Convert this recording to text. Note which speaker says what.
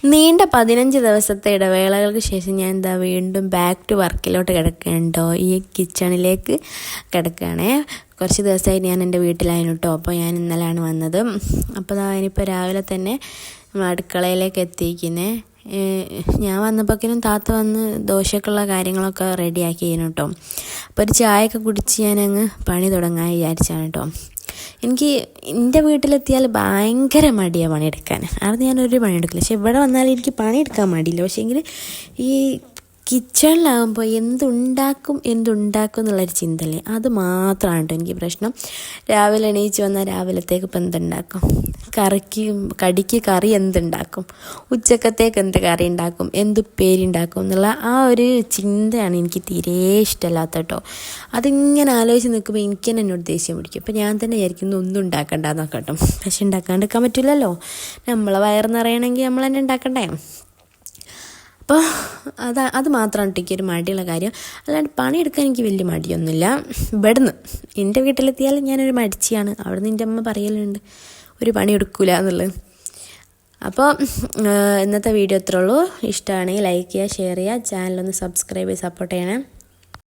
Speaker 1: നീണ്ട 15 ദിവസത്തെ ഇടവേളകൾക്ക് ശേഷം ഞാൻ എന്താ വീണ്ടും ബാക്ക് ടു വർക്കിലോട്ട് കിടക്കുകയുണ്ടോ. ഈ കിച്ചണിലേക്ക് കിടക്കുകയാണേ. കുറച്ച് ദിവസമായി ഞാൻ എൻ്റെ വീട്ടിലായിരുന്നു കേട്ടോ. അപ്പോൾ ഞാൻ ഇന്നലെയാണ് വന്നത്. അപ്പോൾ ഇനിയിപ്പോൾ രാവിലെ തന്നെ അടുക്കളയിലേക്ക് എത്തിയിരിക്കുന്നത്. ഞാൻ വന്നപ്പോഴേക്കും താത്ത വന്ന് ദോശക്കുള്ള കാര്യങ്ങളൊക്കെ റെഡിയാക്കിയിരുന്നു കേട്ടോ. അപ്പോൾ ഒരു ചായയൊക്കെ കുടിച്ച് ഞാനങ്ങ് പണി തുടങ്ങാൻ വിചാരിച്ചാണ് കേട്ടോ. എനിക്ക് എൻ്റെ വീട്ടിലെത്തിയാൽ ഭയങ്കര മടിയാണ് പണിയെടുക്കാൻ. അവിടെ ഞാനൊരു പണിയെടുക്കില്ല. പക്ഷെ ഇവിടെ വന്നാൽ എനിക്ക് പണിയെടുക്കാൻ മടിയില്ല. പക്ഷേ എങ്കിൽ ഈ കിച്ചണിലാകുമ്പോൾ എന്തുണ്ടാക്കും എന്നുള്ളൊരു ചിന്തല്ലേ, അത് മാത്രമാണ് കേട്ടോ എനിക്ക് പ്രശ്നം. രാവിലെ എണീച്ച് വന്നാൽ രാവിലത്തേക്ക് ഇപ്പം എന്തുണ്ടാക്കും, കടിക്ക് കറി എന്തുണ്ടാക്കും, ഉച്ചക്കത്തേക്ക് എന്ത് കറി ഉണ്ടാക്കും, എന്തുപ്പേരി ഉണ്ടാക്കും എന്നുള്ള ആ ഒരു ചിന്തയാണ് എനിക്ക് തീരെ ഇഷ്ടമല്ലാത്ത കേട്ടോ. അതിങ്ങനെ ആലോചിച്ച് നിൽക്കുമ്പോൾ എനിക്ക് തന്നെ എന്നോട് ദേഷ്യം പിടിക്കും. അപ്പോൾ ഞാൻ തന്നെ വിചാരിക്കുന്നു ഒന്നും ഉണ്ടാക്കണ്ടെന്നൊക്കെ കേട്ടോ. പക്ഷെ ഉണ്ടാക്കാണ്ടിരിക്കാൻ പറ്റില്ലല്ലോ. നമ്മളെ വയറ് നിറയണമെങ്കിൽ നമ്മൾ തന്നെ ഉണ്ടാക്കണ്ടേ. അപ്പോൾ അത് മാത്രമാണ് എനിക്കൊരു മടിയുള്ള കാര്യം. അല്ലാണ്ട് പണിയെടുക്കാൻ എനിക്ക് വലിയ മടിയൊന്നുമില്ല. ഇവിടുന്ന് എൻ്റെ വീട്ടിലെത്തിയാലും ഞാനൊരു മടിച്ചിയാണ്. അവിടുന്ന് എൻ്റെ അമ്മ പറയലുണ്ട് ഒരു പണി എടുക്കില്ല എന്നുള്ളത്. അപ്പോൾ ഇന്നത്തെ വീഡിയോ ഇത്രേ ഉള്ളൂ. ഇഷ്ടമാണെങ്കിൽ ലൈക്ക് ചെയ്യുക, ഷെയർ ചെയ്യുക, ചാനലൊന്ന് സബ്സ്ക്രൈബ് ചെയ്ത് സപ്പോർട്ട് ചെയ്യണേ.